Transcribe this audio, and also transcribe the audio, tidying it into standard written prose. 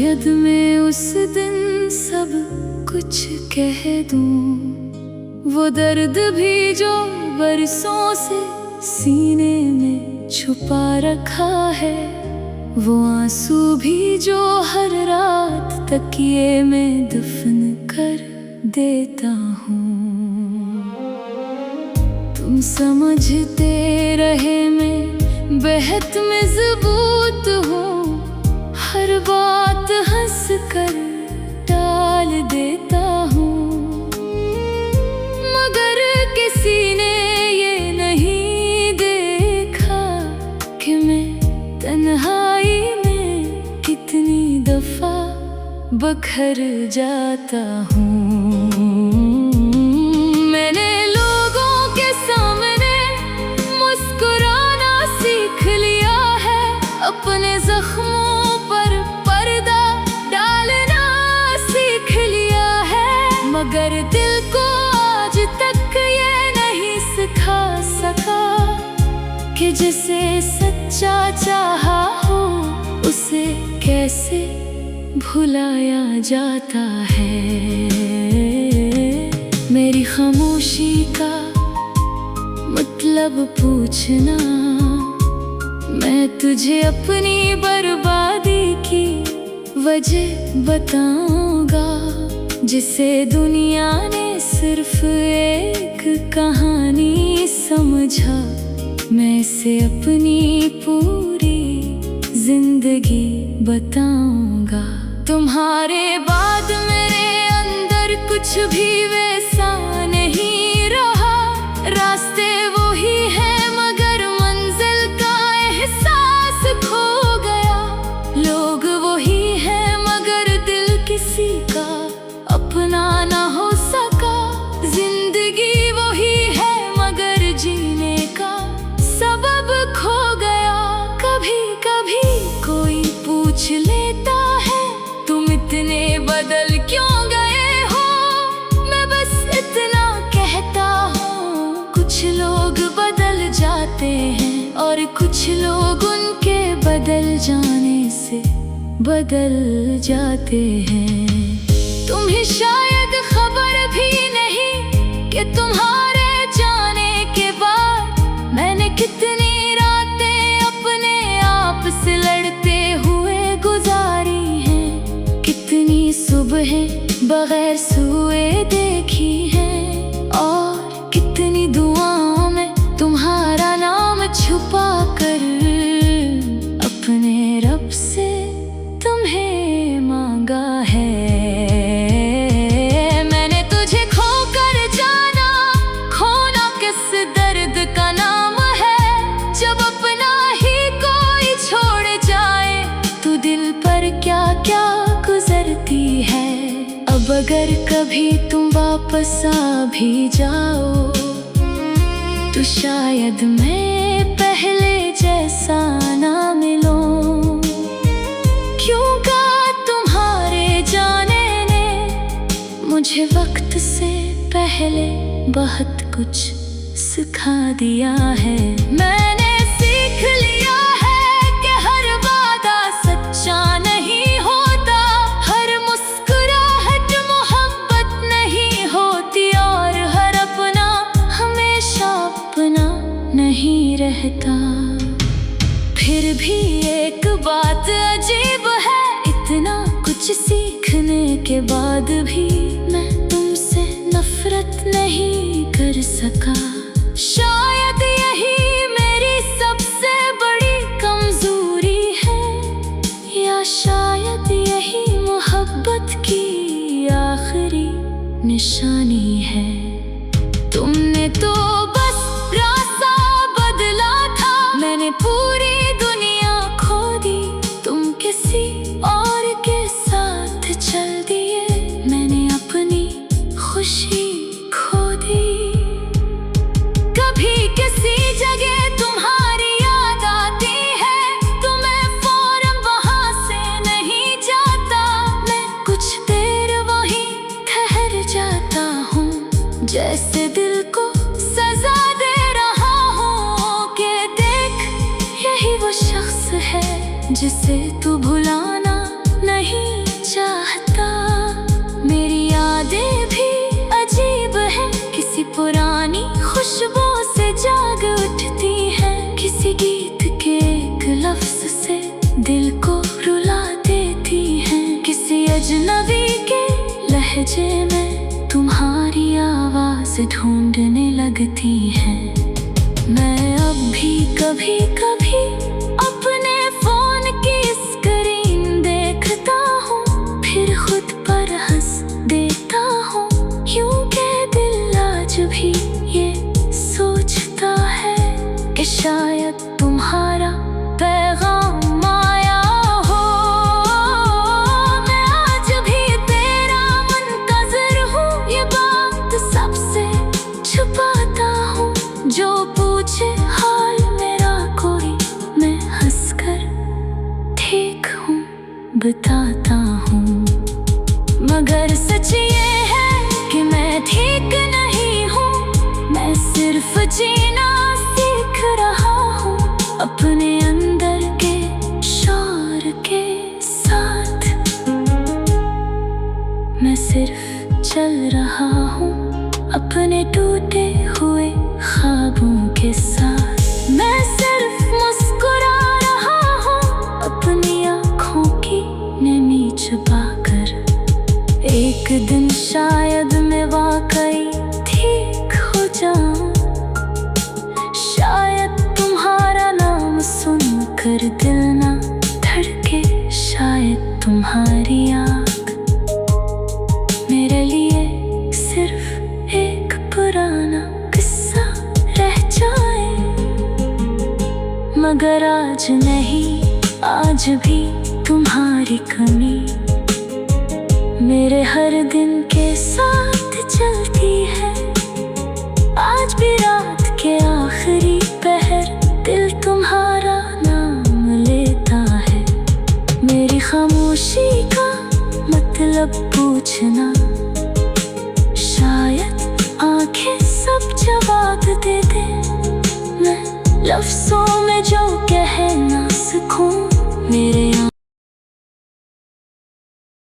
शायद मैं उस दिन सब कुछ कह दूं, वो दर्द भी जो बरसों से सीने में छुपा रखा है, वो आंसू भी जो हर रात तकिए में दफन कर देता हूँ। तुम समझते रहे मैं बेहद मजबूत हूँ, हर बात हंस कर टाल देता हूँ, मगर किसी ने ये नहीं देखा कि मैं तन्हाई में कितनी दफा बखर जाता हूँ। मैंने लोगों के सामने मुस्कुराना सीख लिया है, अपने जख्मों पर पर्दा डालना सीख लिया है, मगर दिल को आज तक ये नहीं सिखा सका कि जिसे सच्चा चाहा हो उसे कैसे भुलाया जाता है। मेरी खामोशी का मतलब पूछना, मैं तुझे अपनी बर्बादी की वजह बताऊंगा, जिसे दुनिया ने सिर्फ एक कहानी समझा, मैं इसे अपनी पूरी जिंदगी बताऊंगा। तुम्हारे बाद मेरे अंदर कुछ भी वैसा नहीं रहा, रास्ते वो ही है मगर मंजिल का एहसास खो गया, लोग वो ही है मगर दिल किसी का अपना ना हो सका, जिंदगी वो ही है मगर जीने का सबब खो गया। कभी कभी कोई पूछ लेता है तुम इतने बदल क्यों गए हो, मैं बस इतना कहता हूँ, कुछ लोग बदल जाते हैं और कुछ लोग उनके बदल जाने से बदल जाते हैं। तुम्हें शायद खबर भी नहीं कि तुम्हारे जाने के बाद मैंने कितनी रातें अपने आप से लड़ते हुए गुजारी हैं, कितनी सुबहें बगैर सोए देखी हैं, और कितनी दुआओं में तुम्हारा नाम छुपा कर अपने रब से तुम्हें मांगा है। मैंने तुझे खोकर जाना, खोना किस दर्द का नाम है, जब अपना ही कोई छोड़ जाए तो दिल पर क्या क्या गुजरती है। अब अगर कभी तुम वापस आ भी जाओ तो शायद मैं पहले जैसा ना मिलूं, क्योंकि तुम्हारे जाने ने मुझे वक्त से पहले बहुत कुछ सिखा दिया है। मैंने सीख लिया है कि हर वादा सच्चा नहीं होता, हर मुस्कुराहट मोहब्बत नहीं होती, और हर अपना हमेशा अपना नहीं रहता। फिर भी एक बात अजीब है, इतना कुछ सीखने के बाद भी मैं तुमसे नफरत नहीं कर सका। शायद यही मेरी सबसे बड़ी कमजोरी है, या शायद यही मोहब्बत की आखिरी निशानी है। तुमने तो बस रास्ता बदला था, मैंने पूरी दुनिया खो दी, तुम किसी और के साथ चल दिए, मैंने अपनी खुशी खो दी। कभी किसी जगह तुम्हारी याद आती है तो मैं फौरन वहां से नहीं जाता, मैं कुछ देर वहीं ठहर जाता हूँ, जैसे दिल को सजा दे रहा हूँ कि देख यही वो शख्स है जिसे तू भुलाना नहीं चाहता। मेरी यादें भी अजीब है, किसी पुरानी खुशबू से जाग उठती है, किसी गीत के एक लफ्ज से दिल को रुला देती है, किसी अजनबी के लहजे में तुम्हारी आवाज ढूंढने लगती है। मैं अब भी कभी कभी अपने फोन की स्क्रीन देखता हूँ, फिर खुद पर हंस देता हूँ, क्योंकि दिल आज भी ये सोचता है कि शायद तुम्हारा पैगाम आया हो। मैं आज भी तेरा मुंतज़िर हूँ, ये बात सबसे छुपाता हूँ, जो पूछे हाल मेरा कोई मैं हंसकर ठीक हूँ बताता हूँ। मगर सच ये है कि मैं ठीक नहीं हूँ, मैं सिर्फ जीना सीख रहा हूँ अपने अंदर के शौर के साथ। मैं सिर्फ चल रहा हूँ अपने टूटे हुए ख्वाबों के साथ। मैं सिर्फ मुस्कुरा रहा हूँ अपनी आँखों की नमी छुपाकर। एक दिन शायद मैं वाकई ठीक हो जाऊं, शायद तुम्हारा नाम सुनकर दिल ना धड़के, शायद तुम्हारी आँख मेरे लिए सिर्फ एक पुराना किस्सा रह जाए। मगर आज नहीं, आज भी तुम्हारी कमी मेरे हर दिन के साथ चलती है। आज भी रात के आखिरी पहर दिल तुम्हारा नाम लेता है। मेरी खामोशी का मतलब पूछना, शायद आंखें सब जवाब दे दे। मैं लफ्ज़ों में जो कह ना सकूं, मेरे